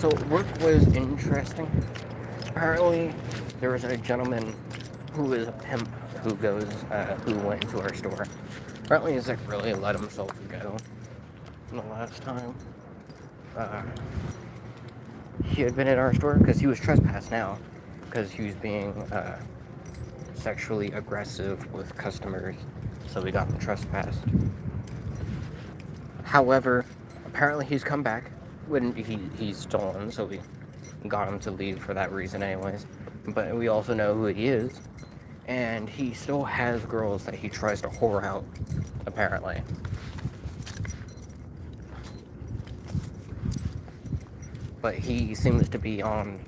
So work was interesting. Apparently, there was a gentleman who is a pimp who went into our store. Apparently, he's like really let himself go the last time. Uh, he had been at our store because he was trespassed now because he was being sexually aggressive with customers, so we got him trespassed. However, apparently he's come back when he's stolen, so we got him to leave for that reason anyways. But we also know who he is, and he still has girls that he tries to whore out, apparently. But he seems to be on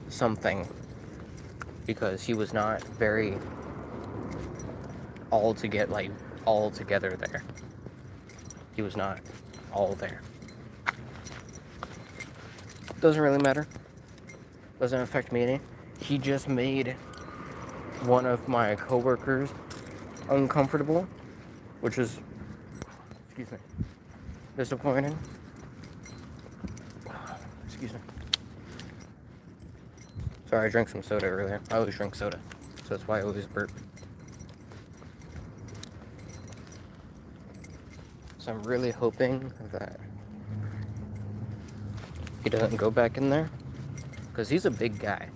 something, because he was not very all together there. He was not all there. Doesn't really matter. Doesn't affect me any. He just made one of my coworkers uncomfortable, which is, excuse me, disappointing. Excuse me. Sorry, I drank some soda earlier. I always drink soda, so that's why I always burp. So I'm really hoping that he doesn't go back in there, because he's a big guy.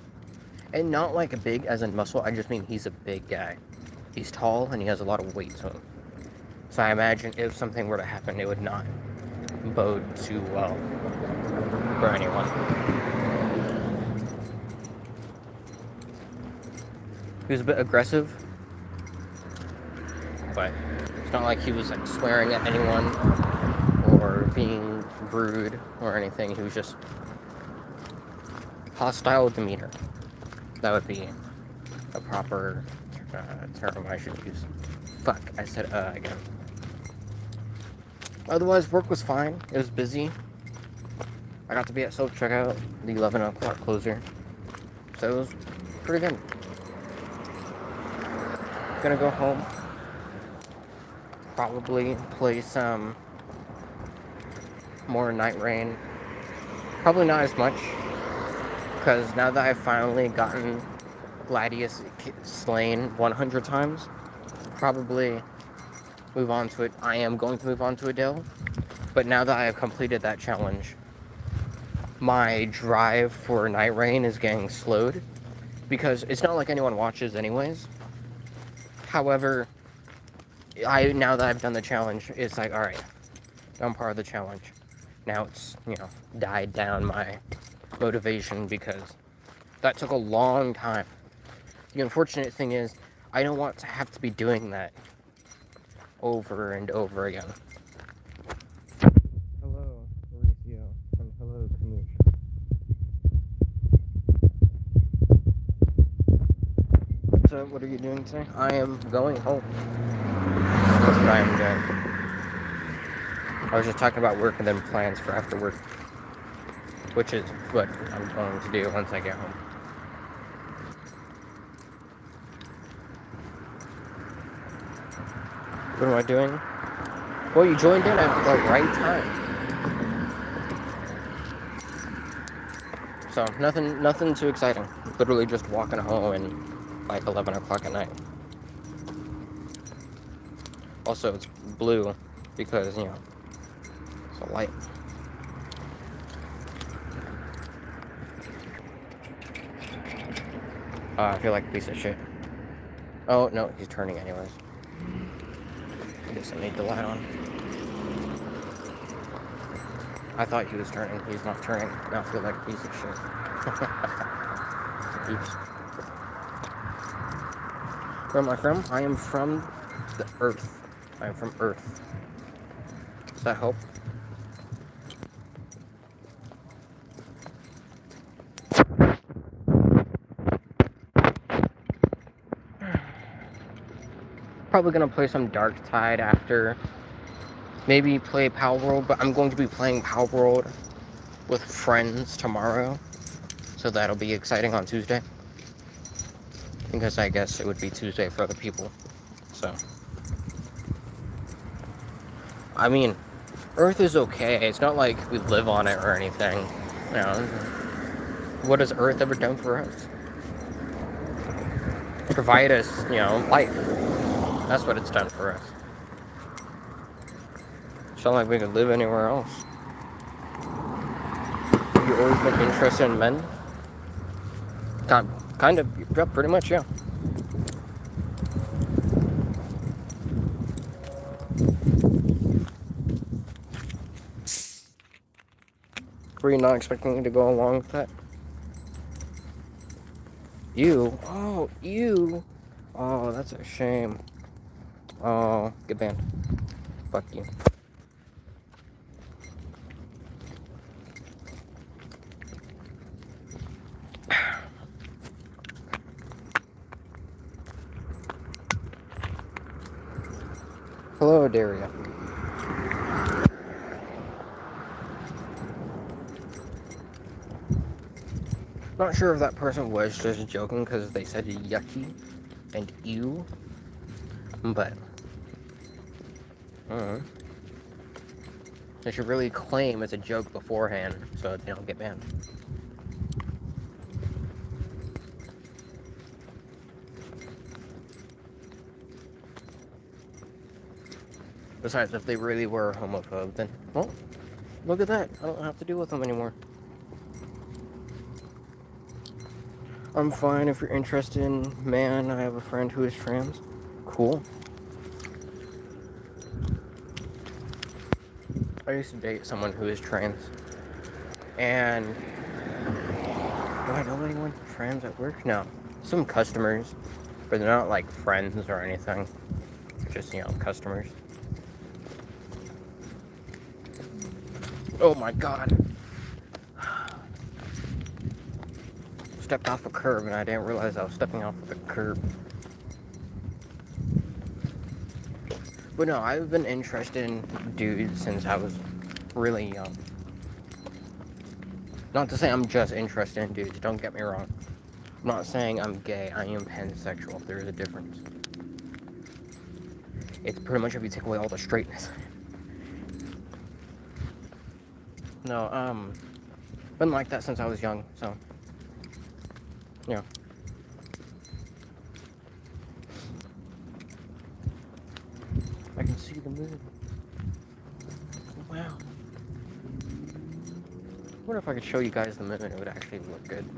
And not like a big as in muscle, I just mean he's a big guy. He's tall and he has a lot of weight to him. So I imagine if something were to happen, it would not bode too well for anyone. He was a bit aggressive, but it's not like he was like swearing at anyone or being rude or anything. He was just hostile demeanor. That would be a proper term I should use. Fuck, I said again. Otherwise, work was fine. It was busy. I got to be at self-checkout, the 11 o'clock closer. So it was pretty good. Gonna go home. Probably play some more Night Rain. Probably not as much, because now that I've finally gotten Gladius slain 100 times, probably move on to it. I am going to move on to Adele, but now that I have completed that challenge, my drive for Night Rain is getting slowed, because it's not like anyone watches anyways. However, now that I've done the challenge, it's like, alright, I'm part of the challenge. Now it's, died down my motivation, because that took a long time. The unfortunate thing is, I don't want to have to be doing that over and over again. Hello, Mauricio, and hello, Kamush. So, what are you doing today? I am going home. That's what I am doing. I was just talking about work and then plans for after work, which is what I'm going to do once I get home. What am I doing? Well, you joined in at the right time. So, nothing too exciting. Literally just walking home and like 11 o'clock at night. Also, it's blue because, it's a light. I feel like a piece of shit. Oh, no, he's turning anyways. I guess I need the light on. I thought he was turning. He's not turning. Now I feel like a piece of shit. Oops. Where am I from? I am from the Earth. I am from Earth. Does that help? Probably gonna play some Darktide after. Maybe play Palworld, but I'm going to be playing Palworld with friends tomorrow. So that'll be exciting on Tuesday. Because I guess it would be Tuesday for other people. So. I mean, Earth is okay. It's not like we live on it or anything. You know, what has Earth ever done for us? Provide us, life. That's what it's done for us. It's not like we could live anywhere else. Have you always been interested in men? Kind of, yeah, pretty much, yeah. Were you not expecting me to go along with that? You? Oh, you? Oh, that's a shame. Oh, get banned. Fuck you. Hello, Daria. Not sure if that person was just joking because they said yucky and ew, but they should really claim it's a joke beforehand so they don't get banned. Besides, if they really were homophobe, then, well, look at that. I don't have to deal with them anymore. I'm fine if you're interested in man. I have a friend who is trans. Cool. I used to date someone who is trans. And do I know anyone trans at work? No. Some customers, but they're not like friends or anything. Just, customers. Oh my god. Stepped off a curb and I didn't realize I was stepping off of the curb. But no, I've been interested in dudes since I was really young. Not to say I'm just interested in dudes, don't get me wrong. I'm not saying I'm gay, I am pansexual, there is a difference. It's pretty much if you take away all the straightness. No, been like that since I was young, so, yeah. I can see the moon. Wow. I wonder if I could show you guys the moon, it would actually look good.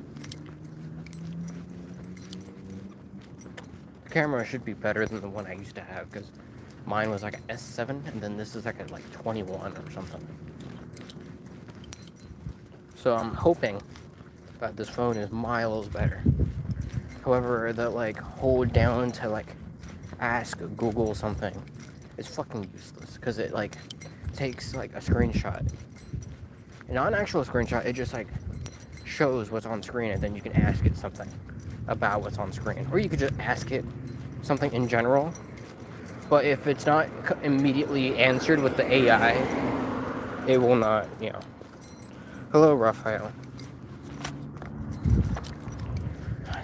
The camera should be better than the one I used to have, because mine was like an S7, and then this is like a 21 or something. So I'm hoping that this phone is miles better. However, that hold down to ask Google something is fucking useless, because it takes a screenshot. And not an actual screenshot, it just shows what's on screen, and then you can ask it something about what's on screen. Or you could just ask it something in general. But if it's not immediately answered with the AI, it will not, Hello, Raphael. I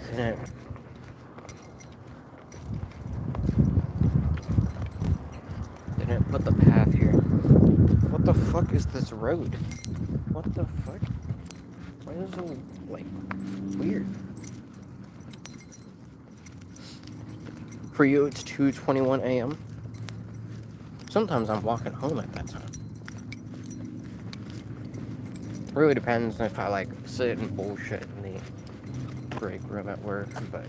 didn't put the path here. What the fuck is this road? What the fuck? Why is it so, weird? For you, it's 2:21 a.m. Sometimes I'm walking home at that time. Really depends if I sit and bullshit in the break room at work, but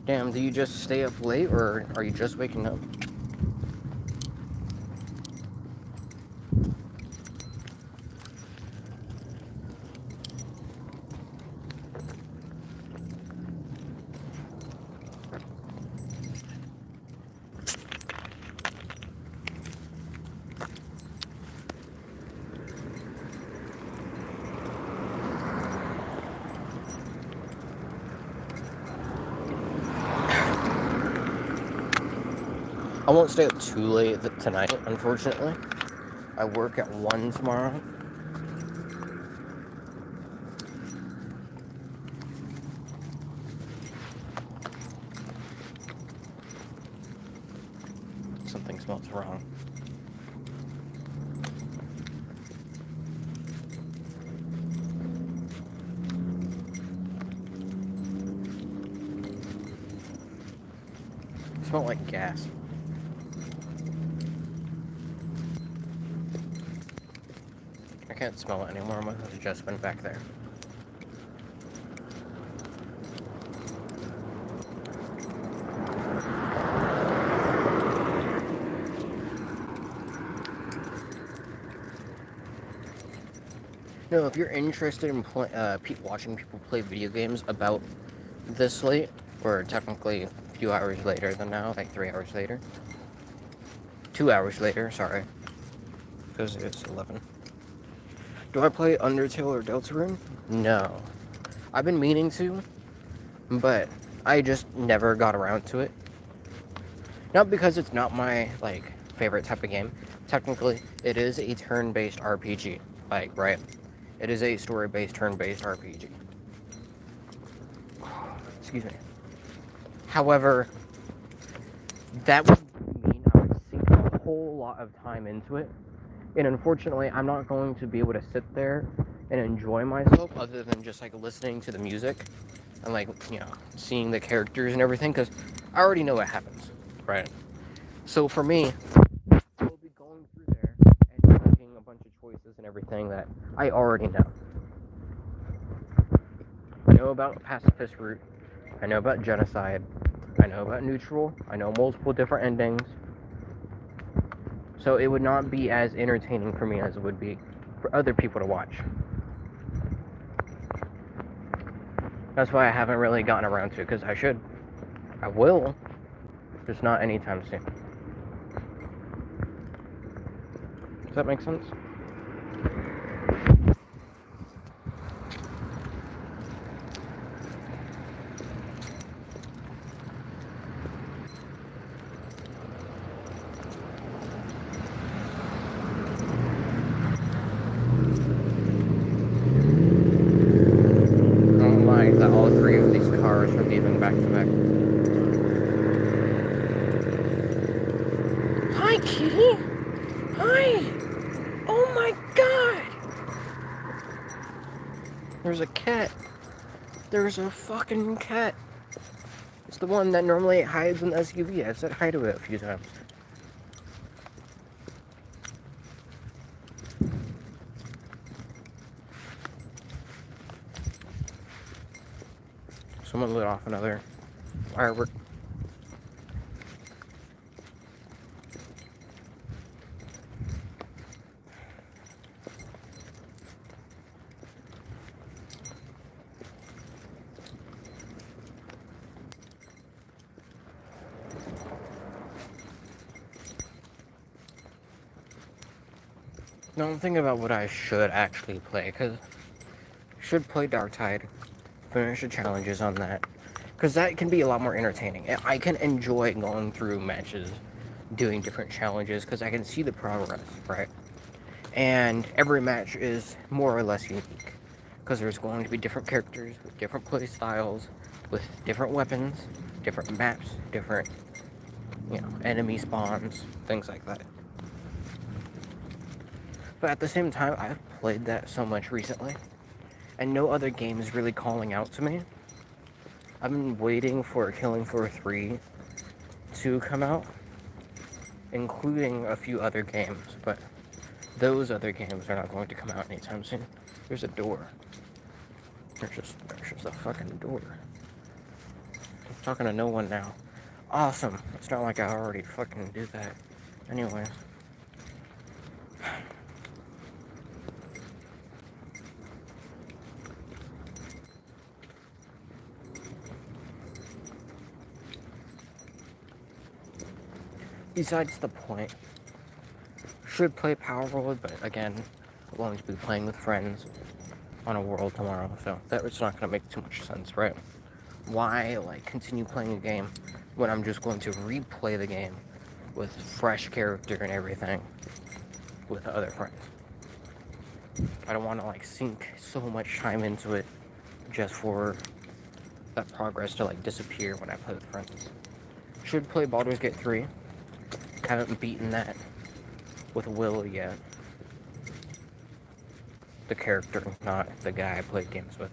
damn, do you just stay up late or are you just waking up? I won't stay up too late tonight, unfortunately. I work at 1 tomorrow. Something smells wrong. smelled like gas. I can't smell it anymore. My has just been back there. No, if you're interested in watching people play video games about this late, or technically a few hours later than now, like 3 hours later. 2 hours later, sorry. Because it's 11. Do I play Undertale or Deltarune? No. I've been meaning to, but I just never got around to it. Not because it's not my, like, favorite type of game. Technically, it is a turn-based RPG. Like, right? It is a story-based, turn-based RPG. Excuse me. However, that would mean I would sink a whole lot of time into it. And unfortunately, I'm not going to be able to sit there and enjoy myself other than just, like, listening to the music and, like, you know, seeing the characters and everything, because I already know what happens, right? So for me, I'll be going through there and making a bunch of choices and everything that I already know. I know about pacifist route. I know about genocide. I know about neutral. I know multiple different endings. So it would not be as entertaining for me as it would be for other people to watch. That's why I haven't really gotten around to it, because I should. I will. Just not anytime soon. Does that make sense? I don't like that all three of these cars are leaving back to back. Hi, kitty! Hi! Oh my god! There's a cat. There's a fucking cat. It's the one that normally hides in the SUV. I've said hi to it a few times. Someone lit off another firework. No, I'm thinking about what I should actually play, because I should play Darktide, finish the challenges on that, because that can be a lot more entertaining. I can enjoy going through matches, doing different challenges, because I can see the progress, right? And every match is more or less unique, because there's going to be different characters, with different play styles, with different weapons, different maps, different, you know, enemy spawns, things like that. But at the same time, I've played that so much recently, and no other game is really calling out to me. I've been waiting for Killing Floor 3 to come out, including a few other games, but those other games are not going to come out anytime soon. There's a door. There's just a fucking door. I'm talking to no one now. Awesome. It's not like I already fucking did that. Anyways. Besides the point. Should play Power World, but again, I'm going to be playing with friends on a world tomorrow, so that's not going to make too much sense, right? Why, like, continue playing a game when I'm just going to replay the game with fresh character and everything with other friends? I don't want to, like, sink so much time into it just for that progress to, like, disappear when I play with friends. Should play Baldur's Gate 3. Haven't beaten that with Will yet. The character, not the guy I played games with.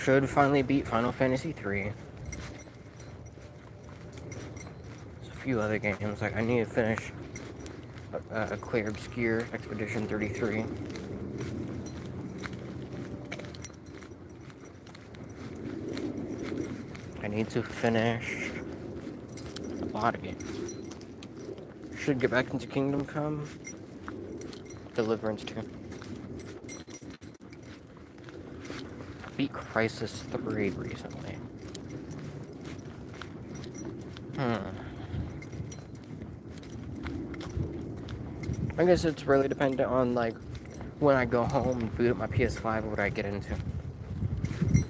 should finally beat Final Fantasy 3. There's a few other games, like I need to finish Clair Obscur Expedition 33. I need to finish a lot of games. Should get back into Kingdom Come. Deliverance 2. Beat Crisis 3 recently. I guess it's really dependent on like when I go home and boot up my PS5 what I get into.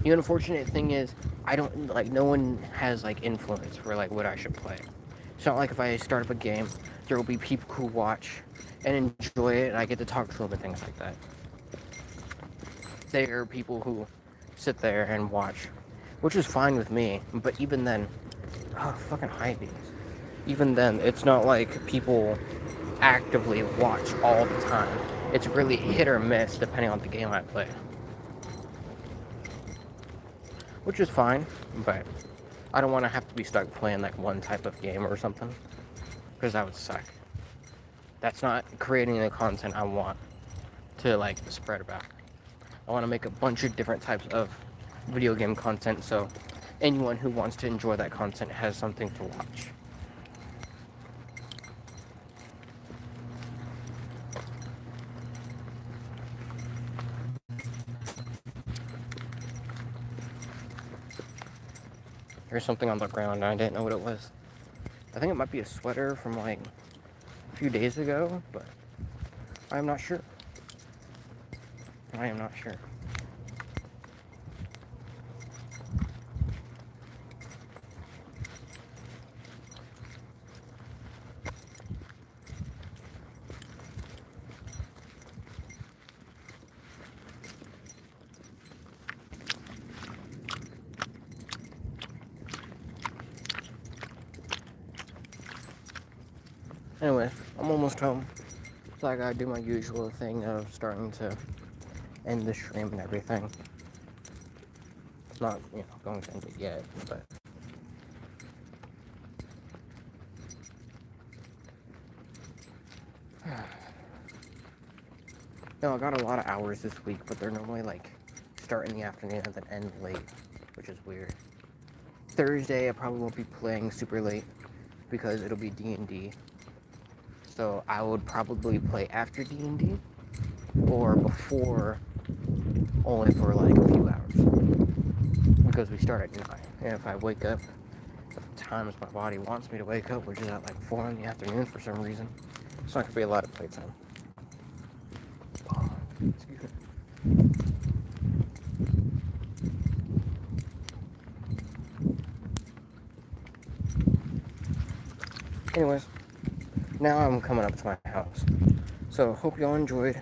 The unfortunate thing is I don't like no one has like influence for like what I should play. It's not like if I start up a game, there will be people who watch and enjoy it and I get to talk to them and things like that. There are people who sit there and watch, which is fine with me, but even then, fucking high beams. Even then, it's not like people actively watch all the time. It's really hit or miss depending on the game I play. Which is fine, but I don't want to have to be stuck playing like one type of game or something, because that would suck. That's not creating the content I want to like spread about. I want to make a bunch of different types of video game content so anyone who wants to enjoy that content has something to watch. There's something on the ground and I didn't know what it was. I think it might be a sweater from like a few days ago, but I'm not sure. I am not sure. Anyway, I'm almost home. So I gotta do my usual thing of starting to end the stream and everything. Not, going to end it yet, but... I got a lot of hours this week, but they're normally, like, start in the afternoon and then end late, which is weird. Thursday, I probably won't be playing super late, because it'll be D&D. So I would probably play after D&D, or before, only for, like, a few hours. Because we start at 9, and if I wake up at times my body wants me to wake up, which is at, like, 4 in the afternoon for some reason, it's not going to be a lot of playtime. Excuse me. Anyways, now I'm coming up to my house. So, hope y'all enjoyed.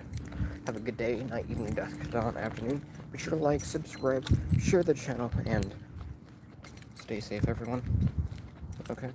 Have a good day, night, evening, dusk, dawn, afternoon. Be sure to like, subscribe, share the channel, and stay safe, everyone. Okay?